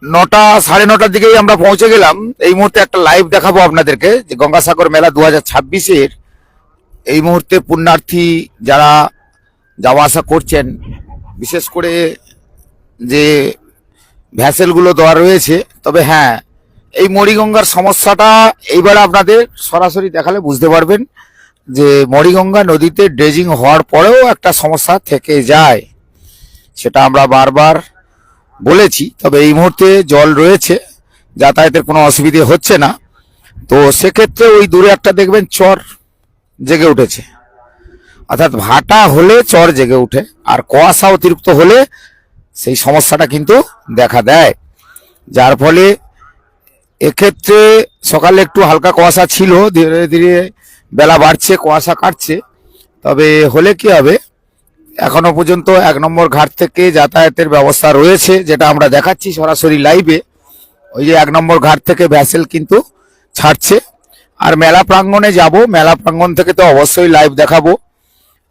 9টা 9:30 দিকেই আমরা পৌঁছে গেলাম। এই মুহূর্তে একটা লাইভ দেখাবো আপনাদেরকে যে গঙ্গাসাগর মেলা 2026-এর এই মুহূর্তে পুণ্যার্থী যারা যাওয়া আসা করছেন, বিশেষ করে যে ভ্যাসেলগুলো দেওয়া রয়েছে। তবে হ্যাঁ, এই মরিগঙ্গার সমস্যাটা এইবার আপনাদের সরাসরি দেখালে বুঝতে পারবেন যে মরিগঙ্গা নদীতে ড্রেজিং হওয়ার পরেও একটা সমস্যা থেকে যায়, সেটা আমরা বারবার বলেছি। তবে এই মুহূর্তে জল রয়েছে, যাতায়াতের কোনো অসুবিধে হচ্ছে না। তো সেক্ষেত্রে ওই দূরে একটা দেখবেন চর জেগে উঠেছে, অর্থাৎ ভাটা হলে চর জেগে উঠে, আর কুয়াশা অতিরিক্ত হলে সেই সমস্যাটা কিন্তু দেখা দেয়। যার ফলে এক্ষেত্রে সকালে একটু হালকা কুয়াশা ছিল, ধীরে ধীরে বেলা বাড়ছে, কুয়াশা কাটছে। তবে হলে কি হবে, এখনো পর্যন্ত 1 নম্বর ঘাট থেকে যাতায়াতের ব্যবস্থা রয়েছে, যেটা আমরা দেখাচ্ছি সরাসরি লাইভে। ওই যে 1 নম্বর ঘাট থেকে ভ্যাসেল কিন্তু ছাড়ছে। আর মেলা প্রাঙ্গণে যাব, মেলা প্রাঙ্গণ থেকে তো অবশ্যই লাইভ দেখাবো।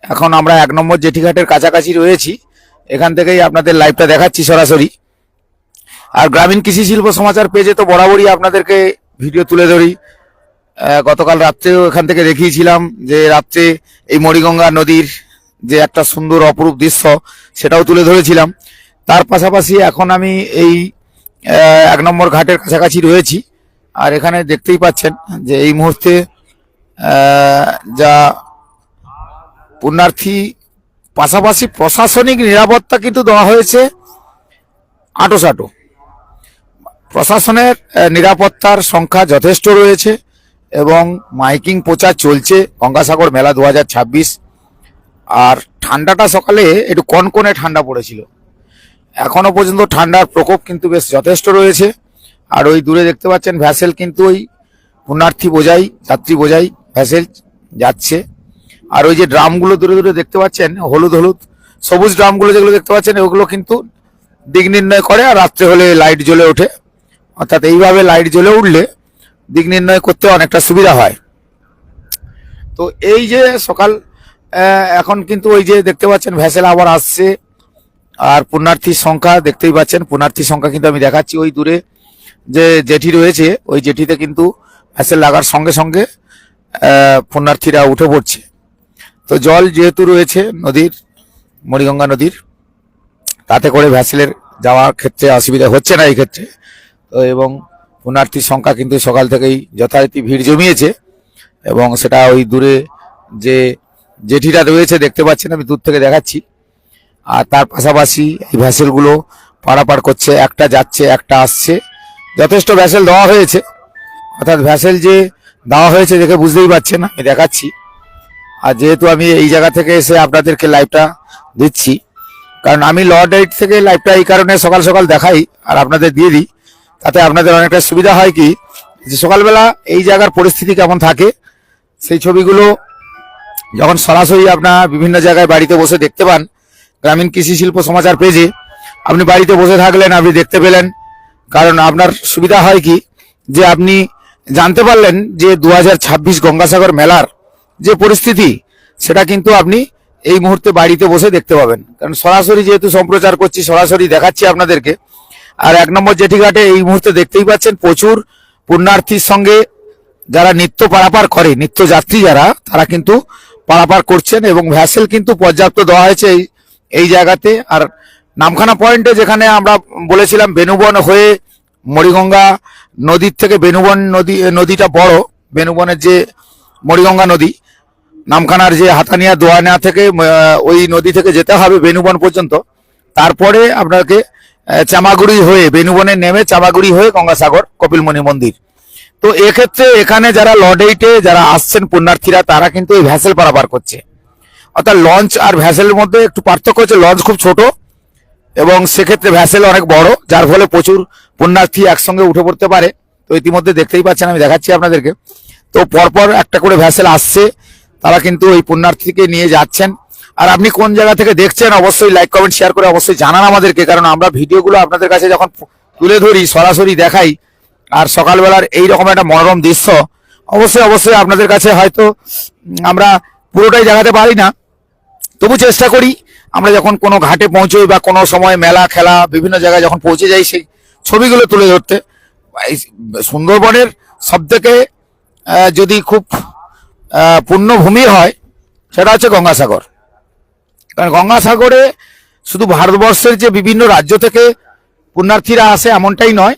এখন আমরা 1 নম্বর জেটি ঘাটের কাছাকাছি রয়েছি, এখান থেকেই আপনাদের লাইভটা দেখাচ্ছি সরাসরি। আর গ্রামীণ কৃষি শিল্প সমাচার পেজে তো বরাবরই আপনাদেরকে ভিডিও তুলে ধরি। গতকাল রাত্রেও এখান থেকে দেখিয়েছিলাম যে রাত্রে এই মরিগঙ্গা নদীর যে একটা সুন্দর অপরূপ দৃশ্য, সেটাও তুলে ধরেছিলাম। তার পাশাপাশি এখন আমি এই 1 নম্বর ঘাটের কাছাকাছি রয়েছি। আর এখানে দেখতেই পাচ্ছেন যে এই মুহূর্তে যা পুণ্যার্থী, পাশাপাশি প্রশাসনিক নিরাপত্তা কিন্তু দেওয়া হয়েছে আঁটোসাঁটো। প্রশাসনের নিরাপত্তার সংখ্যা যথেষ্ট রয়েছে এবং মাইকিং প্রচার চলছে গঙ্গাসাগর মেলা 2026। আর ঠান্ডাটা সকালে একটু কনকনে ঠান্ডা পড়েছিল, এখনো পর্যন্ত ঠান্ডার প্রকোপ কিন্তু বেশ যথেষ্ট রয়েছে। আর ওই দূরে দেখতে পাচ্ছেন ভ্যাসেল কিন্তু ওই পুণ্যার্থী বোঝাই, যাত্রী বোঝাই ভ্যাসেল যাচ্ছে। আর ওই যে ড্রামগুলো দূরে দূরে দেখতে পাচ্ছেন, হলুদ হলুদ সবুজ ড্রামগুলো যেগুলো দেখতে পাচ্ছেন, ওগুলো কিন্তু দিক নির্ণয় করে। আর রাত্রে হলে লাইট জ্বলে ওঠে, অর্থাৎ এইভাবে লাইট জ্বলে উঠলে দিক নির্ণয় করতে অনেকটা সুবিধা হয়। তো এই যে সকাল এখন কিন্তু ওই যে দেখতে পাচ্ছেন ভ্যাসেল আবার আসছে। আর পুণ্যার্থীর সংখ্যা দেখতেই পাচ্ছেন, পুণ্যার্থীর সংখ্যা কিন্তু আমি দেখাচ্ছি। ওই দূরে যে জেটি রয়েছে, ওই জেটিতে কিন্তু ভ্যাসেল লাগার সঙ্গে সঙ্গে পুণ্যার্থীরা উঠে পড়ছে। তো জল যেহেতু রয়েছে নদীর, মরিগঙ্গা নদীর, তাতে করে ভ্যাসেলের যাওয়ার ক্ষেত্রে অসুবিধা হচ্ছে না এই ক্ষেত্রে। তো এবং পুণ্যার্থীর সংখ্যা কিন্তু সকাল থেকেই যথারীতি ভিড় জমিয়েছে। এবং সেটা ওই দূরে যে জেটিটা রয়েছে দেখতে পাচ্ছেন, আমি দূর থেকে দেখাচ্ছি। আর তার পাশাপাশি এই ভ্যাসেলগুলো পারাপার করছে, একটা যাচ্ছে একটা আসছে। যথেষ্ট ভ্যাসেল দেওয়া হয়েছে, অর্থাৎ ভ্যাসেল যে দেওয়া হয়েছে দেখে বুঝতেই পারছেন, আমি দেখাচ্ছি। আর যেহেতু আমি এই জায়গা থেকে এসে আপনাদেরকে লাইভটা দিচ্ছি, কারণ আমি লর্ড এইট থেকে লাইভটা এই কারণে সকাল সকাল দেখাই আর আপনাদের দিয়ে দিই, তাতে আপনাদের অনেকটা সুবিধা হয় কি যে সকালবেলা এই জায়গার পরিস্থিতি কেমন থাকে সেই ছবিগুলো যখন সরাসরি আপনার বিভিন্ন জায়গায় বাড়িতে বসে দেখতে পান গ্রামীণ কৃষি শিল্প সমাচার পেজে, আপনি বাড়িতে বসে থাকলেন, আপনি দেখতে পেলেন। কারণ আপনার সুবিধা হয় কি যে আপনি জানতে পারলেন যে 2026 গঙ্গাসাগর মেলার যে পরিস্থিতি, সেটা কিন্তু আপনি এই মুহূর্তে বাড়িতে বসে দেখতে পাবেন। কারণ সরাসরি যেহেতু সম্প্রচার করছি, সরাসরি দেখাচ্ছি আপনাদেরকে। আর 1 নম্বর জেটি ঘাটে এই মুহূর্তে দেখতেই পাচ্ছেন প্রচুর পুণ্যার্থীর সঙ্গে যারা নিত্য পারাপার করে, নিত্য যাত্রী যারা, তারা কিন্তু পারাপার করছেন এবং ভ্যাসেল কিন্তু পর্যাপ্ত দেওয়া হয়েছে এই জায়গাতে। আর নামখানা পয়েন্টে যেখানে আমরা বলেছিলাম বেনুবন হয়ে মরিগঙ্গা নদীর থেকে বেনুবন নদীটা বড়, বেনুবনের যে মরিগঙ্গা নদী, নামখানার যে হাতানিয়া দোয়ানিয়া থেকে ওই নদী থেকে যেতে হবে বেনুবন পর্যন্ত। তারপরে আপনাকে চামাগুড়ি হয়ে, বেনুবনে নেমে চামাগুড়ি হয়ে গঙ্গাসাগর কপিলমণি মন্দির। তো এক্ষেত্রে এখানে যারা লর্ড এইটে যারা আসছেন পুণ্যার্থীরা, তারা কিন্তু এই ভ্যাসেল পারাপার করছে। অর্থাৎ লঞ্চ আর ভ্যাসেলের মধ্যে একটু পার্থক্য হচ্ছে, লঞ্চ খুব ছোট এবং সেক্ষেত্রে ভ্যাসেল অনেক বড়, যার ফলে প্রচুর পুণ্যার্থী একসঙ্গে উঠে পড়তে পারে। তো ইতিমধ্যে দেখতেই পাচ্ছেন, আমি দেখাচ্ছি আপনাদেরকে। তো পরপর একটা করে ভ্যাসেল আসছে, তারা কিন্তু ওই পুণ্যার্থীকে নিয়ে যাচ্ছেন। আর আপনি কোন জায়গা থেকে দেখছেন অবশ্যই লাইক কমেন্ট শেয়ার করে অবশ্যই জানান আমাদেরকে, কারণ আমরা ভিডিওগুলো আপনাদের কাছে যখন তুলে ধরি, সরাসরি দেখাই, আর সকালবেলার এইরকম একটা মনোরম দৃশ্য অবশ্যই অবশ্যই আপনাদের কাছে হয়তো আমরা পুরোটাই দেখাতে পারি না, তবু চেষ্টা করি আমরা যখন কোনো ঘাটে পৌঁছোই বা কোনো সময় মেলা খেলা বিভিন্ন জায়গায় যখন পৌঁছে যাই, সেই ছবিগুলো তুলে ধরতে। এই সুন্দরবনের সব থেকে যদি খুব পুণ্যভূমি হয় সেটা হচ্ছে গঙ্গাসাগর। কারণ গঙ্গাসাগরে শুধু ভারতবর্ষের যে বিভিন্ন রাজ্য থেকে পুণ্যার্থীরা আসে এমনটাই নয়,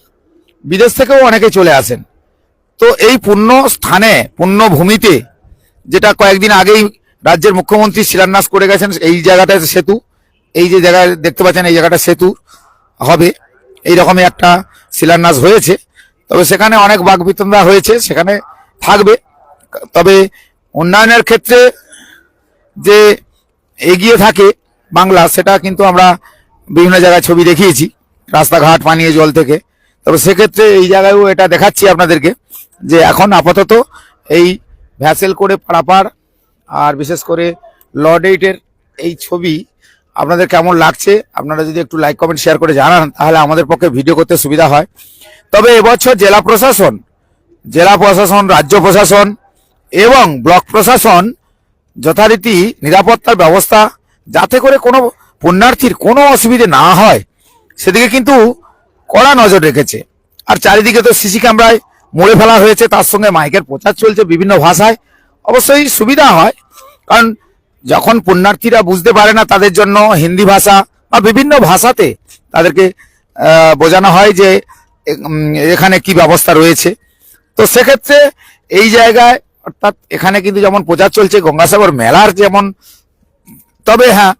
বিদেশ থেকেও অনেকে চলে আসেন। তো এই পুণ্য স্থানে, পুণ্যভূমিতে, যেটা কয়েকদিন আগেই রাজ্যের মুখ্যমন্ত্রী শিলান্যাস করে গেছেন, এই জায়গাটা সেতু, এই যে জায়গায় দেখতে পাচ্ছেন এই জায়গাটা সেতু হবে, এইরকমই একটা শিলান্যাস হয়েছে। তবে সেখানে অনেক বাকবিতণ্ডা হয়েছে, সেখানে থাকবে। তবে উন্নয়নের ক্ষেত্রে যে এগিয়ে থাকে বাংলা, সেটা কিন্তু আমরা বিভিন্ন জায়গায় ছবি দেখিয়েছি, রাস্তাঘাট, পানীয় জল থেকে। তবে সেক্ষেত্রে এই জায়গায়ও এটা দেখাচ্ছি আপনাদেরকে যে এখন আপাতত এই ভ্যাসেল করে পারাপার, আর বিশেষ করে লর্ড এইটের এই ছবি আপনাদের কেমন লাগছে, আপনারা যদি একটু লাইক কমেন্ট শেয়ার করে জানান তাহলে আমাদের পক্ষে ভিডিও করতে সুবিধা হয়। তবে এবছর জেলা প্রশাসন, রাজ্য প্রশাসন এবং ব্লক প্রশাসন যথারীতি নিরাপত্তার ব্যবস্থা, যাতে করে কোনো পুণ্যার্থীর কোনো অসুবিধে না হয় সেদিকে কিন্তু কড়া নজর রেখেছে। আর চারিদিকে তো সিসি ক্যামেরায় মুড়ে ফেলা হয়েছে, তার সঙ্গে মাইকের প্রচার চলছে বিভিন্ন ভাষায়। অবশ্যই সুবিধা হয়, কারণ যখন পুণ্যার্থীরা বুঝতে পারে না তাদের জন্য হিন্দি ভাষা বা বিভিন্ন ভাষাতে তাদেরকে বোঝানো হয় যে এখানে কি ব্যবস্থা রয়েছে। তো সেক্ষেত্রে এই জায়গায়, অর্থাৎ এখানে কিন্তু যেমন প্রচার চলছে গঙ্গাসাগর মেলার যেমন, তবে হ্যাঁ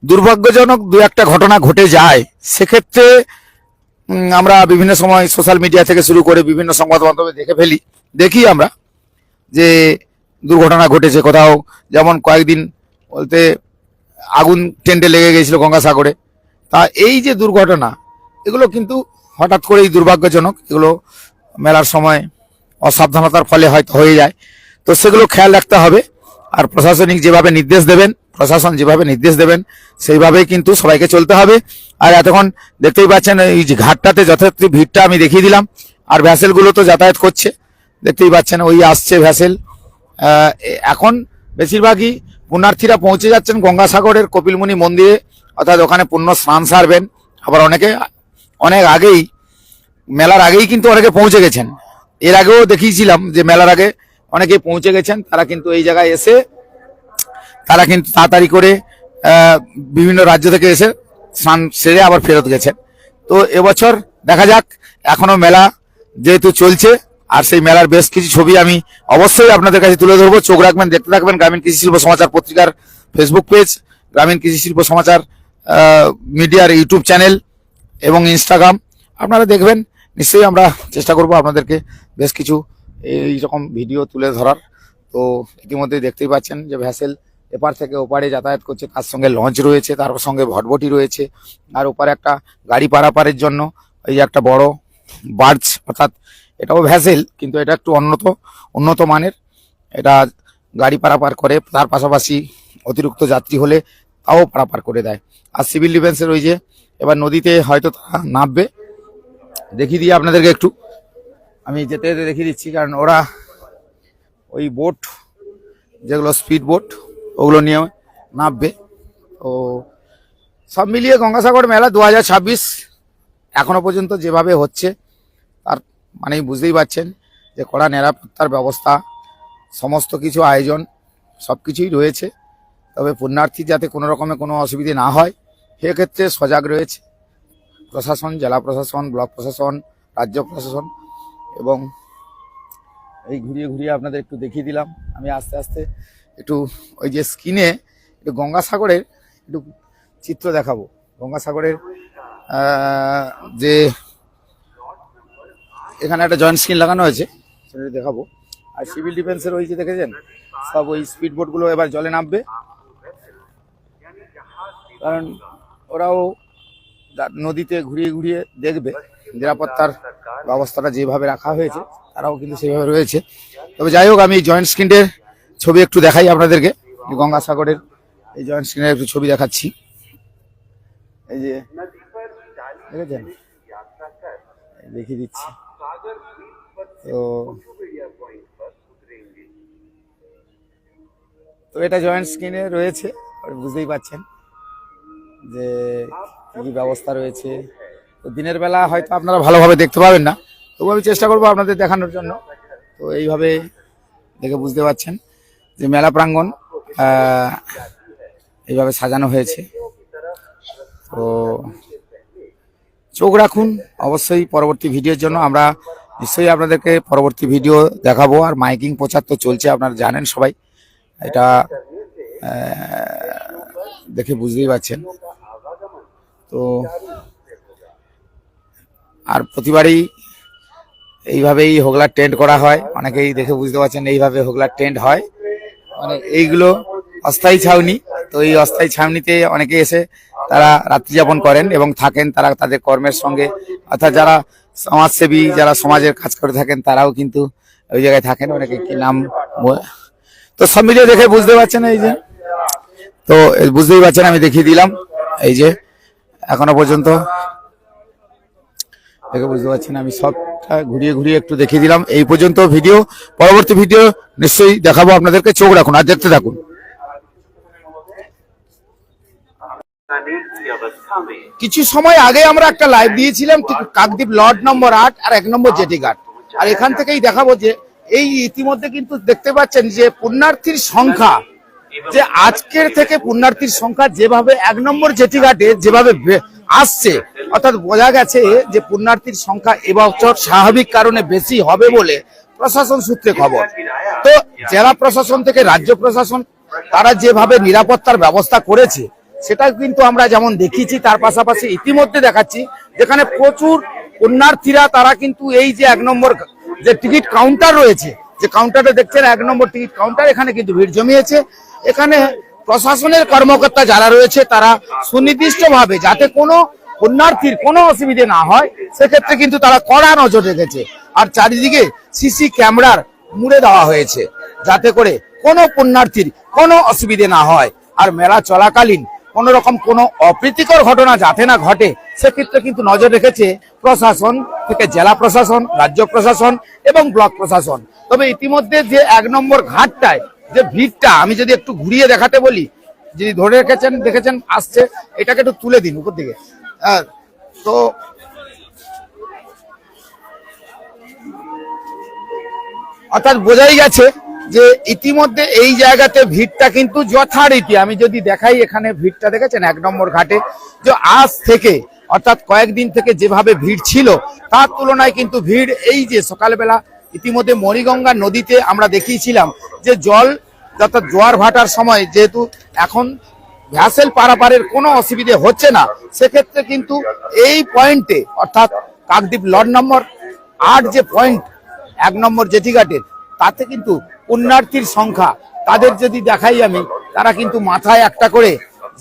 দুর্ভাগ্যজনক দু একটা ঘটনা ঘটে যায়। সেক্ষেত্রে আমরা বিভিন্ন সময় সোশ্যাল মিডিয়া থেকে শুরু করে বিভিন্ন সংবাদ মাধ্যমে দেখি আমরা যে দুর্ঘটনা ঘটেছে কোথাও। যেমন কয়েকদিন বলতে আগুন টেন্টে লেগে গেছিল গঙ্গাসাগরে। তা এই যে দুর্ঘটনা, এগুলো কিন্তু হঠাৎ করেই দুর্ভাগ্যজনক, এগুলো মেলার সময় অসাবধানতার ফলে হয়তো হয়ে যায়। তো সেগুলো খেয়াল রাখতে হবে। আর প্রশাসন যেভাবে নির্দেশ দেবেন সেইভাবেই কিন্তু সবাইকে চলতে হবে। আর এতক্ষণ দেখতেই পাচ্ছেন এই যে ঘাটটাতে যথার্থ ভিড়টা আমি দেখিয়ে দিলাম। আর ভ্যাসেলগুলো তো যাতায়াত করছে, দেখতেই পাচ্ছেন ওই আসছে ভ্যাসেল। এখন বেশিরভাগই পুণ্যার্থীরা পৌঁছে যাচ্ছেন গঙ্গাসাগরের কপিলমুনি মন্দিরে, অর্থাৎ ওখানে পুণ্য স্নান সারবেন। আবার অনেক আগেই, মেলার আগেই কিন্তু অনেকে পৌঁছে গেছেন। এর আগেও দেখিয়েছিলাম যে মেলার আগে অনেকে পৌঁছে গেছেন, তারা কিন্তু এই জায়গায় এসে তারা কিন্তু তাড়াতাড়ি করে বিভিন্ন রাজ্য থেকে এসে স্নান সেরে আবার ফেরত গেছেন। তো এবছর দেখা যাক, এখনো মেলা যেহেতু চলছে, আর সেই মেলার বেশ কিছু ছবি আমি অবশ্যই আপনাদের কাছে তুলে ধরবো। চোখ রাখবেন, দেখতে থাকবেন গ্রামীণ কৃষি শিল্প সমাচার পত্রিকার ফেসবুক পেজ, গ্রামীণ কৃষি শিল্প সমাচার মিডিয়ার ইউটিউব চ্যানেল এবং ইনস্টাগ্রাম। আপনারা দেখবেন, নিশ্চয়ই আমরা চেষ্টা করব আপনাদেরকে বেশ কিছু এইরকম ভিডিও তুলে ধরার। তো ইতিমধ্যে দেখতেই পাচ্ছেন যে ভ্যাসেল এপার থেকে ওপারে যাতায়াত করছে, তার সঙ্গে লঞ্চ রয়েছে, তার সঙ্গে ভটভটি রয়েছে, আর ওপারে একটা গাড়ি পারাপারের জন্য এই যে একটা বড় বার্জ, অর্থাৎ এটাও ভ্যাসেল কিন্তু এটা একটু উন্নত মানের, এটা গাড়ি পারাপার করে, তার পাশাপাশি অতিরিক্ত যাত্রী হলে তাও পারাপার করে দেয়। আর সিভিল ডিফেন্সের ওই যে এবার নদীতে হয়তো তারা নামবে, দেখিয়ে দিয়ে আপনাদেরকে একটু আমি যেতে যেতে দেখিয়ে দিচ্ছি, কারণ ওরা ওই বোট, যেগুলো স্পিড বোট, ওগুলো নিয়ে নামবে। তো সব মিলিয়ে গঙ্গাসাগর মেলা 2026 এখনো পর্যন্ত যেভাবে হচ্ছে, তার মানেই বুঝতেই পারছেন যে কড়া নিরাপত্তার ব্যবস্থা, সমস্ত কিছু আয়োজন, সব কিছুই রয়েছে। তবে পুণ্যার্থী যাতে কোনো রকমের কোনো অসুবিধে না হয় সেক্ষেত্রে সজাগ রয়েছে প্রশাসন, জেলা প্রশাসন, ব্লক প্রশাসন, রাজ্য প্রশাসন। এবং এই ঘুরিয়ে আপনাদের একটু দেখিয়ে দিলাম। আমি আস্তে আস্তে একটু ওই যে স্ক্রিনে একটু গঙ্গাসাগরের একটু চিত্র দেখাবো। গঙ্গাসাগরের যে এখানে একটা জয়েন্ট স্ক্রিন লাগানো হয়েছে সেটা দেখাবো। আর সিভিল ডিফেন্সের ওই যে দেখেছেন সব ওই স্পিড বোটগুলো এবার জলে নামবে, কারণ ওরাও নদীতে ঘুরিয়ে দেখবে নিরাপত্তার ব্যবস্থাটা যেভাবে রাখা হয়েছে, তারাও কিন্তু সেভাবে রয়েছে। তবে যাই হোক, আমি জয়েন্ট স্ক্রিনের ছবি একটু দেখাই আপনাদেরকে। গঙ্গাসাগরের এই জয়েন্ট স্ক্রিনের একটু ছবি দেখাচ্ছি। এই যে দেখেছেন, দেখিয়ে দিচ্ছি। তো এটা জয়েন্ট স্ক্রিনে রয়েছে, বুঝতেই পাচ্ছেন যে কি ব্যবস্থা রয়েছে, তো দিনের বেলা হয়তো আপনারা ভালোভাবে দেখতে পাবেন না, তবু আমি চেষ্টা করবো আপনাদের দেখানোর জন্য। তো এইভাবে দেখে বুঝতে পারছেন যে মেলা প্রাঙ্গণ এইভাবে সাজানো হয়েছে। তো চোখ রাখুন অবশ্যই পরবর্তী ভিডিওর জন্য। আমরা নিশ্চয়ই আপনাদেরকে পরবর্তী ভিডিও দেখাবো। আর মাইকিং প্রচার তো চলছে, আপনারা জানেন সবাই, এটা দেখে বুঝতেই পারছেন। তো আর প্রতিবারই এইভাবেই হোগলার টেন্ট করা হয়, অনেকেই দেখে বুঝতে পারছেন এইভাবে হোগলার টেন্ট হয়। মানে এইগুলো অস্থায়ী ছাউনি, তো এই অস্থায়ী ছাউনিতে অনেকে এসে তারা রাত্রি যাপন করেন এবং থাকেন, তারা তাদের কর্মের সঙ্গে, অর্থাৎ যারা সমাজসেবী, যারা সমাজের কাজ করে থাকেন তারাও কিন্তু ওই জায়গায় থাকেন। অনেকে কি নাম, তো সব মিলিয়ে দেখে বুঝতে পারছেন। এই যে, তো বুঝতেই পারছেন, আমি দেখিয়ে দিলাম, এই যে এখনো পর্যন্ত দেখে বুঝতে পারছেন, আমি সবটা ঘুরিয়ে ঘুরিয়ে একটু দেখিয়ে দিলাম। এই পর্যন্ত ভিডিও, পরবর্তী ভিডিও নিশ্চয়ই দেখাবো আপনাদেরকে, চোখ রাখুন আর দেখতে থাকুন। কিছু সময় আগে আমরা একটা লাইভ দিয়েছিলাম কাকদ্বীপ লর্ড নম্বর 8 আর 1 নম্বর জেটি ঘাট, আর এখান থেকেই দেখাবো যে এই ইতিমধ্যে কিন্তু দেখতে পাচ্ছেন যে পুণ্যার্থীর সংখ্যা, যে আজকের থেকে পুণ্যার্থীর সংখ্যা যেভাবে 1 নম্বর জেটি ঘাটে যেভাবে আসছে, অর্থাৎ বোঝা গেছে যে পুণ্যার্থীর সংখ্যা এবছর স্বাভাবিক কারণে বেশি হবে বলে প্রশাসন সূত্রে খবর। তো জেলা প্রশাসন থেকে রাজ্য প্রশাসন তারা যেভাবে নিরাপত্তার ব্যবস্থা করেছে সেটা কিন্তু আমরা যেমন দেখিয়েছি, তার পাশাপাশি ইতিমধ্যে দেখাচ্ছি যেখানে প্রচুর পুণ্যার্থীরা তারা কিন্তু এই যে 1 নম্বর যে টিকিট কাউন্টার রয়েছে, যে কাউন্টারে দেখছেন 1 নম্বর টিকিট কাউন্টার, এখানে কিন্তু ভিড় জমিয়েছে। এখানে প্রশাসনের কর্মকর্তা যারা রয়েছে তারা সুনির্দিষ্টভাবে যাতে কোনো পুণ্যার্থীর কোনো অসুবিধে না হয় সেক্ষেত্রে কিন্তু তারা কড়া নজর রেখেছে। আর চারিদিকে সিসি ক্যামেরার মুড়ে দেওয়া হয়েছে যাতে করে কোনো পুণ্যার্থীর কোনো অসুবিধে না হয়। আর মেলা চলাকালীন কোন রকম কোনো অপ্রীতিকর ঘটনা যাতে না ঘটে সেক্ষেত্রে কিন্তু নজর রেখেছে প্রশাসন থেকে জেলা প্রশাসন, রাজ্য প্রশাসন এবং ব্লক প্রশাসন। তবে ইতিমধ্যে যে 1 নম্বর ঘাটটায় যে ভিড়টা, আমি যদি একটু ঘুরিয়ে দেখাতে বলি, যদি ধরে রেখেছেন দেখেছেন আসছে, এটাকে একটু তুলে দিন উপর দিকে। তো অর্থাৎ বোঝাই গেছে যে ইতিমধ্যে এই জায়গাতে ভিড়টা কিন্তু যথারীতি, আমি যদি দেখাই এখানে ভিড়টা দেখেছেন 1 নম্বর ঘাটে, যে আজ থেকে অর্থাৎ কয়েকদিন থেকে যেভাবে ভিড় ছিল তার তুলনায় কিন্তু ভিড় এই যে সকালবেলা ইতিমধ্যে মণিগঙ্গা নদীতে আমরা দেখিয়েছিলাম যে জল, অর্থাৎ জোয়ার ভাটার সময় যেহেতু এখন ভ্যাসেল পারাপারের কোনো অসুবিধে হচ্ছে না, সেক্ষেত্রে কিন্তু এই পয়েন্টে অর্থাৎ কাকদ্বীপ লর্ড নম্বর 8 যে পয়েন্ট 1 নম্বর জেটি ঘাটের, তাতে কিন্তু পুণ্যার্থীর সংখ্যা, তাদের যদি দেখাই আমি, তারা কিন্তু মাথায় একটা করে,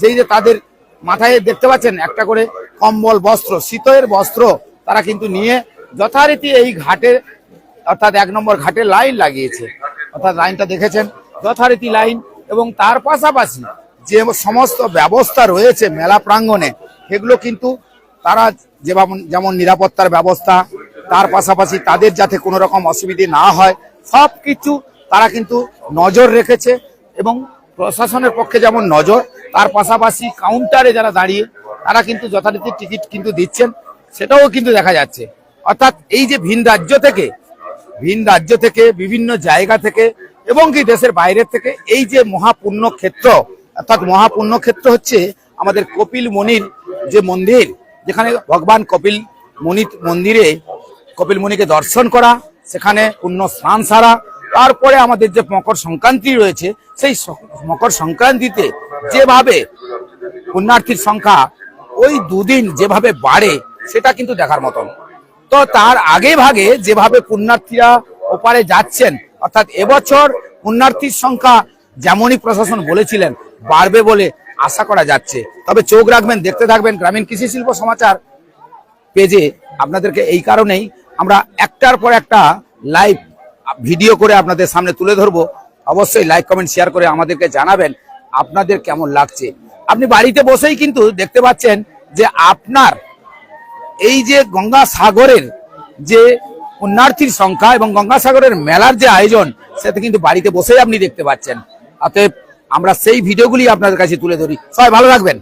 যেই যে তাদের মাথায় দেখতে পাচ্ছেন একটা করে কম্বল বস্ত্র, শীতের বস্ত্র তারা কিন্তু নিয়ে যথারীতি এই ঘাটে অর্থাৎ 1 নম্বর ঘাটে লাইন লাগিয়েছে। অর্থাৎ লাইনটা দেখেছেন যথারীতি লাইন, এবং তার পাশাপাশি যে সমস্ত ব্যবস্থা রয়েছে মেলা প্রাঙ্গণে সেগুলো কিন্তু তারা যেমন নিরাপত্তার ব্যবস্থা, তার পাশাপাশি তাদের যাতে কোনো রকম অসুবিধে না হয় সবকিছু তারা কিন্তু নজর রেখেছে। এবং প্রশাসনের পক্ষে যেমন নজর, তার পাশাপাশি কাউন্টারে যারা দাঁড়িয়ে তারা কিন্তু যথারীতি টিকিট কিন্তু দিচ্ছেন, সেটাও কিন্তু দেখা যাচ্ছে। অর্থাৎ এই যে ভিন রাজ্য থেকে বিভিন্ন জায়গা থেকে এবং কি দেশের বাইরের থেকে এই যে মহাপুণ্যক্ষেত্র, অর্থাৎ মহাপুণ্যক্ষেত্র হচ্ছে আমাদের কপিল মুনির যে মন্দির, যেখানে ভগবান কপিল মন্দিরে কপিল মুনিকে দর্শন করা, সেখানে পুণ্য স্নান সারা, তারপরে আমাদের যে মকর সংক্রান্তি রয়েছে, সেই মকর সংক্রান্তিতে যেভাবে পুণ্যার্থীর সংখ্যা ওই 2 দিন যেভাবে বাড়ে সেটা কিন্তু দেখার মতন। তো তার আগে ভাগে যেভাবে পুণ্যার্থীরা ওপারে যাচ্ছেন, অর্থাৎ এবছর পুণ্যার্থীর সংখ্যা যেমনই প্রশাসন বলেছিলেন বাড়বে বলে আশা করা যাচ্ছে। তবে চোখ রাখবেন, দেখতে থাকবেন গ্রামীণ কৃষি শিল্প সমাচার পেজে। আপনাদেরকে এই কারণেই আমরা একটার পর একটা লাইভ ভিডিও করে আপনাদের সামনে তুলে ধরবো। অবশ্যই লাইক, কমেন্ট, শেয়ার করে আমাদেরকে জানাবেন আপনাদের কেমন লাগছে। আপনি বাড়িতে বসেই কিন্তু দেখতে পাচ্ছেন যে আপনার এই যে গঙ্গাসাগরের যে পুণ্যার্থীর সংখ্যা এবং গঙ্গাসাগরের মেলার যে আয়োজন, সেটা কিন্তু বাড়িতে বসেই আপনি দেখতে পাচ্ছেন। অতএব আমরা সেই ভিডিওগুলি আপনাদের কাছে তুলে ধরি। সবাই ভালো থাকবেন।